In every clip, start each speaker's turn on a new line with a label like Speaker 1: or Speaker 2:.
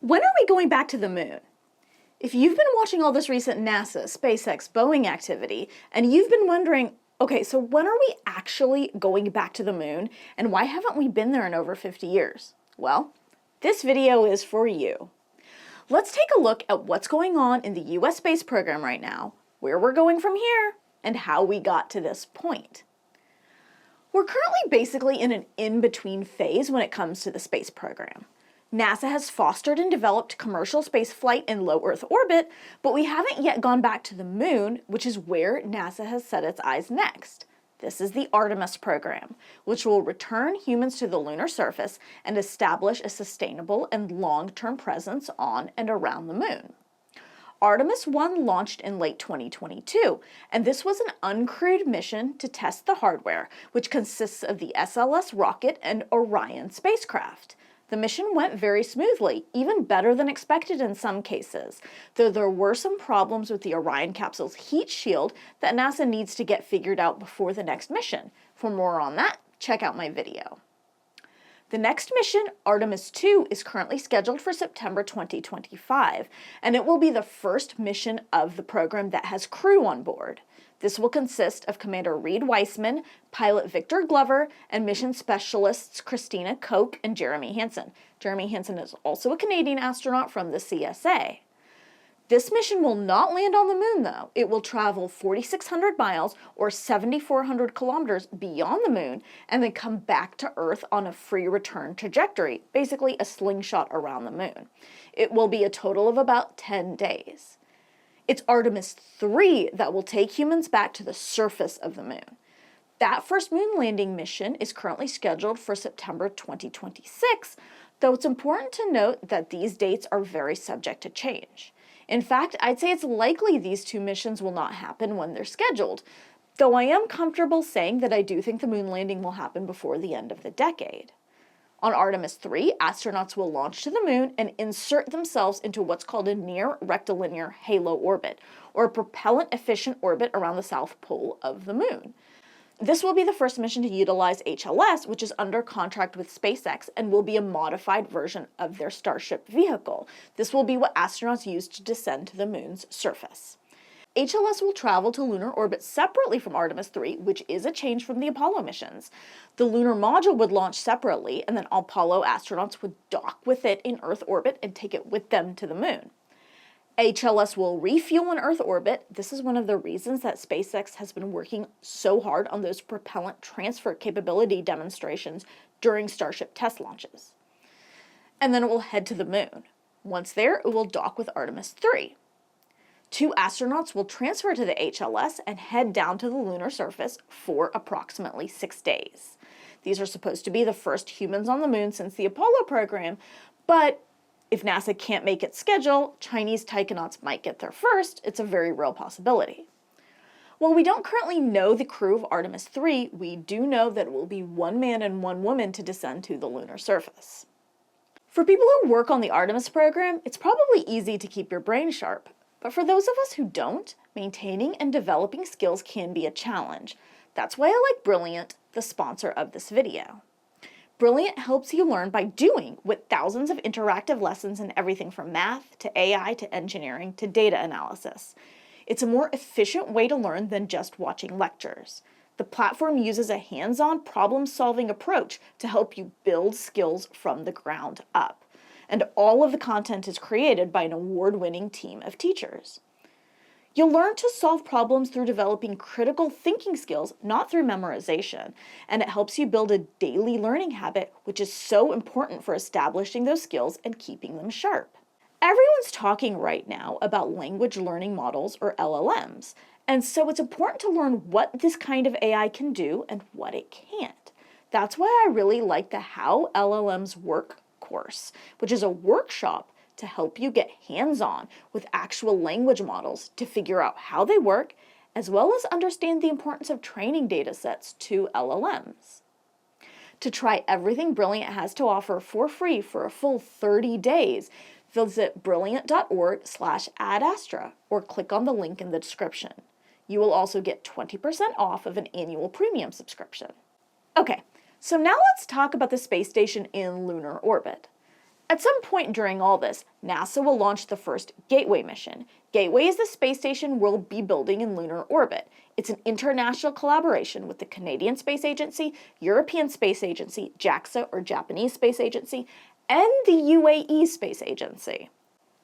Speaker 1: When are we going back to the moon? If you've been watching all this recent NASA, SpaceX, Boeing activity, and you've been wondering, okay, so when are we actually going back to the moon, and why haven't we been there in over 50 years? Well, this video is for you. Let's take a look at what's going on in the US space program right now, where we're going from here, and how we got to this point. We're currently basically in an in-between phase when it comes to the space program. NASA has fostered and developed commercial space flight in low Earth orbit, but we haven't yet gone back to the moon, which is where NASA has set its eyes next. This is the Artemis program, which will return humans to the lunar surface and establish a sustainable and long-term presence on and around the moon. Artemis I launched in late 2022, and this was an uncrewed mission to test the hardware, which consists of the SLS rocket and Orion spacecraft. The mission went very smoothly, even better than expected in some cases, though there were some problems with the Orion capsule's heat shield that NASA needs to get figured out before the next mission. For more on that, check out my video. The next mission, Artemis II, is currently scheduled for September 2025, and it will be the first mission of the program that has crew on board. This will consist of Commander Reed Weissman, pilot Victor Glover, and mission specialists Christina Koch and Jeremy Hansen. Jeremy Hansen is also a Canadian astronaut from the CSA. This mission will not land on the moon, though. It will travel 4,600 miles or 7,400 kilometers beyond the moon and then come back to Earth on a free return trajectory, basically a slingshot around the moon. It will be a total of about 10 days. It's Artemis III that will take humans back to the surface of the moon. That first moon landing mission is currently scheduled for September 2026, though it's important to note that these dates are very subject to change. In fact, I'd say it's likely these two missions will not happen when they're scheduled, though I am comfortable saying that I do think the moon landing will happen before the end of the decade. On Artemis III, astronauts will launch to the moon and insert themselves into what's called a near rectilinear halo orbit, or a propellant-efficient orbit around the south pole of the moon. This will be the first mission to utilize HLS, which is under contract with SpaceX and will be a modified version of their Starship vehicle. This will be what astronauts use to descend to the moon's surface. HLS will travel to lunar orbit separately from Artemis III, which is a change from the Apollo missions. The lunar module would launch separately, and then Apollo astronauts would dock with it in Earth orbit and take it with them to the moon. HLS will refuel in Earth orbit. This is one of the reasons that SpaceX has been working so hard on those propellant transfer capability demonstrations during Starship test launches. And then it will head to the moon. Once there, it will dock with Artemis III. Two astronauts will transfer to the HLS and head down to the lunar surface for approximately 6 days. These are supposed to be the first humans on the moon since the Apollo program, but if NASA can't make its schedule, Chinese taikonauts might get there first. It's a very real possibility. While we don't currently know the crew of Artemis III, we do know that it will be one man and one woman to descend to the lunar surface. For people who work on the Artemis program, it's probably easy to keep your brain sharp. But for those of us who don't, maintaining and developing skills can be a challenge. That's why I like Brilliant, the sponsor of this video. Brilliant helps you learn by doing, with thousands of interactive lessons in everything from math to AI to engineering to data analysis. It's a more efficient way to learn than just watching lectures. The platform uses a hands-on problem-solving approach to help you build skills from the ground up. And all of the content is created by an award-winning team of teachers. You'll learn to solve problems through developing critical thinking skills, not through memorization, and it helps you build a daily learning habit, which is so important for establishing those skills and keeping them sharp. Everyone's talking right now about language learning models, or LLMs, and so it's important to learn what this kind of AI can do and what it can't. That's why I really like the How LLMs Work course, which is a workshop to help you get hands-on with actual language models to figure out how they work, as well as understand the importance of training data sets to LLMs. To try everything Brilliant has to offer for free for a full 30 days, visit brilliant.org/addastra or click on the link in the description. You will also get 20% off of an annual premium subscription. Okay, so now let's talk about the space station in lunar orbit. At some point during all this, NASA will launch the first Gateway mission. Gateway is the space station we'll be building in lunar orbit. It's an international collaboration with the Canadian Space Agency, European Space Agency, JAXA or Japanese Space Agency, and the UAE Space Agency.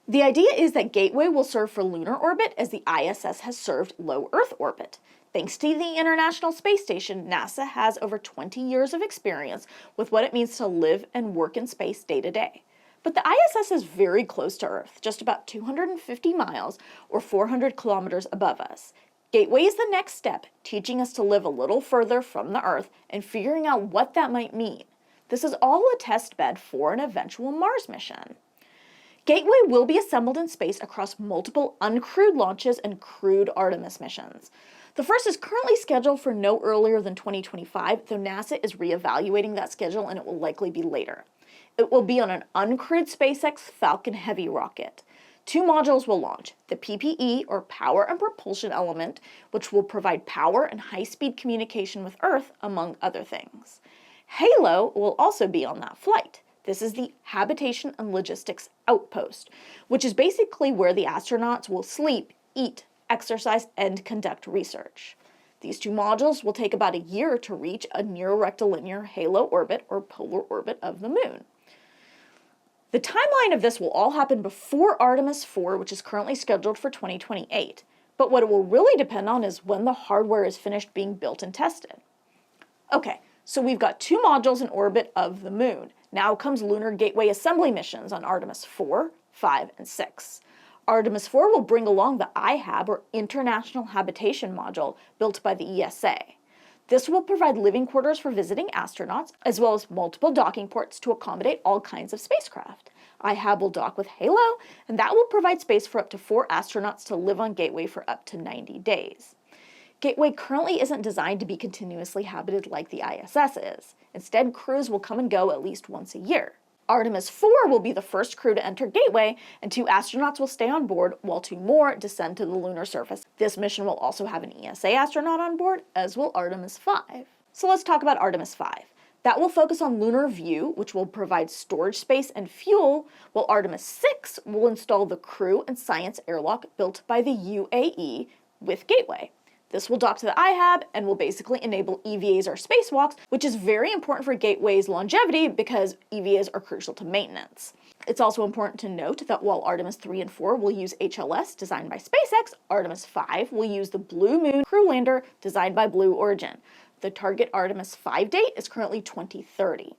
Speaker 1: The idea is that Gateway will serve for lunar orbit as the ISS has served low Earth orbit. Thanks to the International Space Station, NASA has over 20 years of experience with what it means to live and work in space day to day. But the ISS is very close to Earth, just about 250 miles or 400 kilometers above us. Gateway is the next step, teaching us to live a little further from the Earth and figuring out what that might mean. This is all a test bed for an eventual Mars mission. Gateway will be assembled in space across multiple uncrewed launches and crewed Artemis missions. The first is currently scheduled for no earlier than 2025, though NASA is reevaluating that schedule and it will likely be later. It will be on an uncrewed SpaceX Falcon Heavy rocket. 2 modules will launch, the PPE, or Power and Propulsion Element, which will provide power and high-speed communication with Earth, among other things. HALO will also be on that flight. This is the Habitation and Logistics Outpost, which is basically where the astronauts will sleep, eat, exercise, and conduct research. These 2 modules will take about a year to reach a near-rectilinear halo orbit or polar orbit of the Moon. The timeline of this will all happen before Artemis IV, which is currently scheduled for 2028. But what it will really depend on is when the hardware is finished being built and tested. Okay, so we've got 2 modules in orbit of the Moon. Now comes Lunar Gateway assembly missions on Artemis IV, 5, and 6. Artemis IV will bring along the IHAB, or International Habitation Module, built by the ESA. This will provide living quarters for visiting astronauts, as well as multiple docking ports to accommodate all kinds of spacecraft. IHAB will dock with HALO, and that will provide space for up to 4 astronauts to live on Gateway for up to 90 days. Gateway currently isn't designed to be continuously habited like the ISS is. Instead, crews will come and go at least once a year. Artemis IV will be the first crew to enter Gateway, and 2 astronauts will stay on board while 2 more descend to the lunar surface. This mission will also have an ESA astronaut on board, as will Artemis V. So let's talk about Artemis V. That will focus on lunar view, which will provide storage space and fuel, while Artemis VI will install the crew and science airlock built by the UAE with Gateway. This will dock to the IHAB and will basically enable EVAs or spacewalks, which is very important for Gateway's longevity because EVAs are crucial to maintenance. It's also important to note that while Artemis 3 and 4 will use HLS designed by SpaceX, Artemis 5 will use the Blue Moon crew lander designed by Blue Origin. The target Artemis 5 date is currently 2030.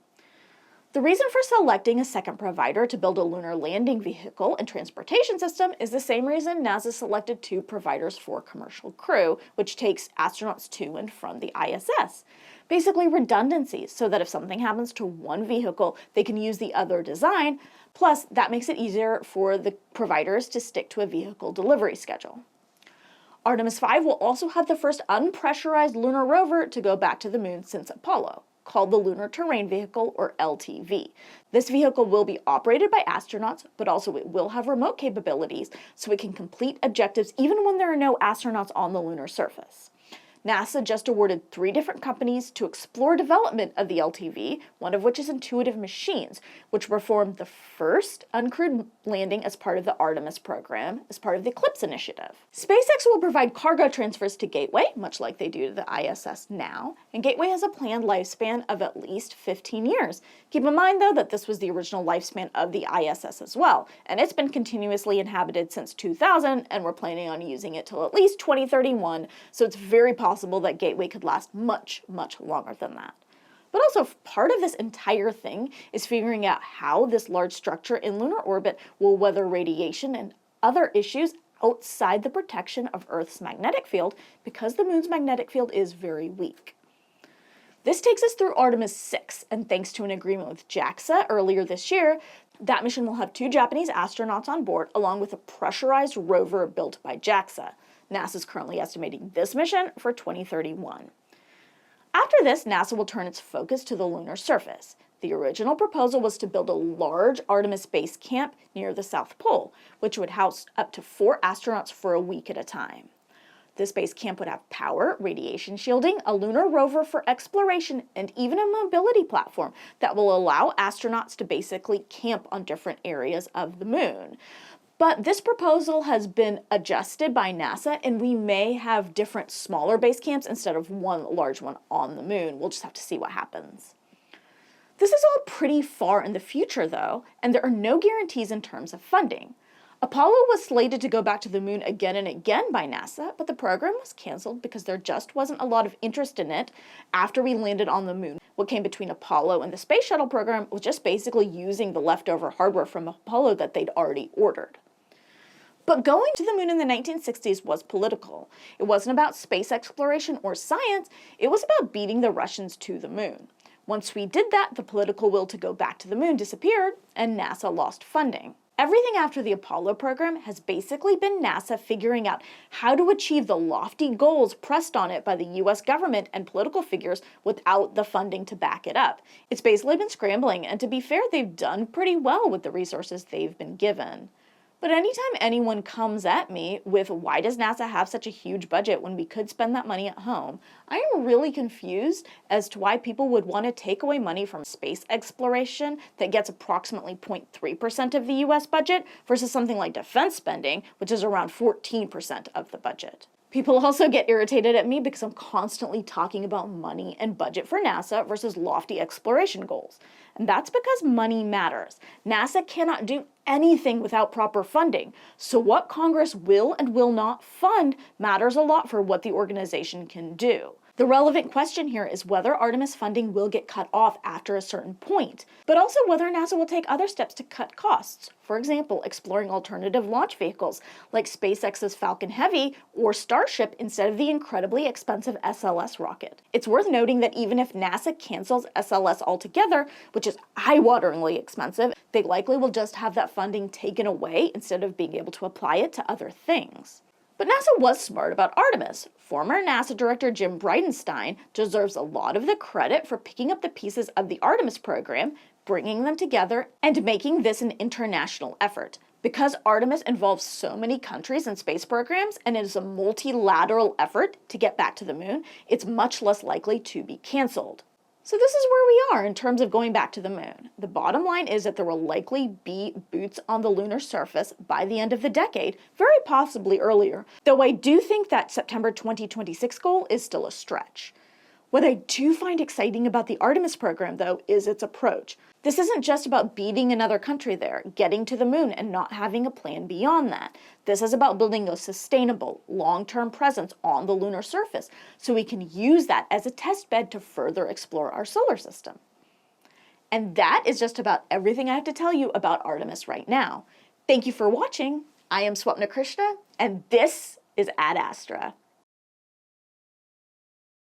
Speaker 1: The reason for selecting a second provider to build a lunar landing vehicle and transportation system is the same reason NASA selected 2 providers for commercial crew, which takes astronauts to and from the ISS. Basically redundancy, so that if something happens to one vehicle, they can use the other design, plus that makes it easier for the providers to stick to a vehicle delivery schedule. Artemis V will also have the first unpressurized lunar rover to go back to the Moon since Apollo, called the Lunar Terrain Vehicle, or LTV. This vehicle will be operated by astronauts, but also it will have remote capabilities, so it can complete objectives even when there are no astronauts on the lunar surface. NASA just awarded 3 different companies to explore development of the LTV, one of which is Intuitive Machines, which performed the first uncrewed landing as part of the Artemis program, as part of the Eclipse initiative. SpaceX will provide cargo transfers to Gateway, much like they do to the ISS now, and Gateway has a planned lifespan of at least 15 years. Keep in mind, though, that this was the original lifespan of the ISS as well, and it's been continuously inhabited since 2000, and we're planning on using it till at least 2031, so it's very possible that Gateway could last much, much longer than that. But also, part of this entire thing is figuring out how this large structure in lunar orbit will weather radiation and other issues outside the protection of Earth's magnetic field, because the Moon's magnetic field is very weak. This takes us through Artemis VI, and thanks to an agreement with JAXA earlier this year, that mission will have 2 Japanese astronauts on board, along with a pressurized rover built by JAXA. NASA is currently estimating this mission for 2031. After this, NASA will turn its focus to the lunar surface. The original proposal was to build a large Artemis base camp near the South Pole, which would house up to 4 astronauts for a week at a time. This base camp would have power, radiation shielding, a lunar rover for exploration, and even a mobility platform that will allow astronauts to basically camp on different areas of the moon. But this proposal has been adjusted by NASA, and we may have different smaller base camps instead of one large one on the moon. We'll just have to see what happens. This is all pretty far in the future, though, and there are no guarantees in terms of funding. Apollo was slated to go back to the moon again and again by NASA, but the program was canceled because there just wasn't a lot of interest in it after we landed on the moon. What came between Apollo and the space shuttle program was just basically using the leftover hardware from Apollo that they'd already ordered. But going to the moon in the 1960s was political. It wasn't about space exploration or science, it was about beating the Russians to the moon. Once we did that, the political will to go back to the moon disappeared, and NASA lost funding. Everything after the Apollo program has basically been NASA figuring out how to achieve the lofty goals pressed on it by the US government and political figures without the funding to back it up. It's basically been scrambling, and to be fair, they've done pretty well with the resources they've been given. But anytime anyone comes at me with why does NASA have such a huge budget when we could spend that money at home, I am really confused as to why people would want to take away money from space exploration that gets approximately 0.3% of the US budget versus something like defense spending, which is around 14% of the budget. People also get irritated at me because I'm constantly talking about money and budget for NASA versus lofty exploration goals. And that's because money matters. NASA cannot do anything without proper funding. So what Congress will and will not fund matters a lot for what the organization can do. The relevant question here is whether Artemis funding will get cut off after a certain point, but also whether NASA will take other steps to cut costs. For example, exploring alternative launch vehicles like SpaceX's Falcon Heavy or Starship instead of the incredibly expensive SLS rocket. It's worth noting that even if NASA cancels SLS altogether, which is eye-wateringly expensive, they likely will just have that funding taken away instead of being able to apply it to other things. But NASA was smart about Artemis. Former NASA Director Jim Bridenstine deserves a lot of the credit for picking up the pieces of the Artemis program, bringing them together, and making this an international effort. Because Artemis involves so many countries and space programs, and it is a multilateral effort to get back to the moon, it's much less likely to be canceled. So this is where we are in terms of going back to the moon. The bottom line is that there will likely be boots on the lunar surface by the end of the decade, very possibly earlier, though I do think that September 2026 goal is still a stretch. What I do find exciting about the Artemis program, though, is its approach. This isn't just about beating another country there, getting to the moon, and not having a plan beyond that. This is about building a sustainable, long-term presence on the lunar surface, so we can use that as a test bed to further explore our solar system. And that is just about everything I have to tell you about Artemis right now. Thank you for watching. I am Swapna Krishna, and this is Ad Astra.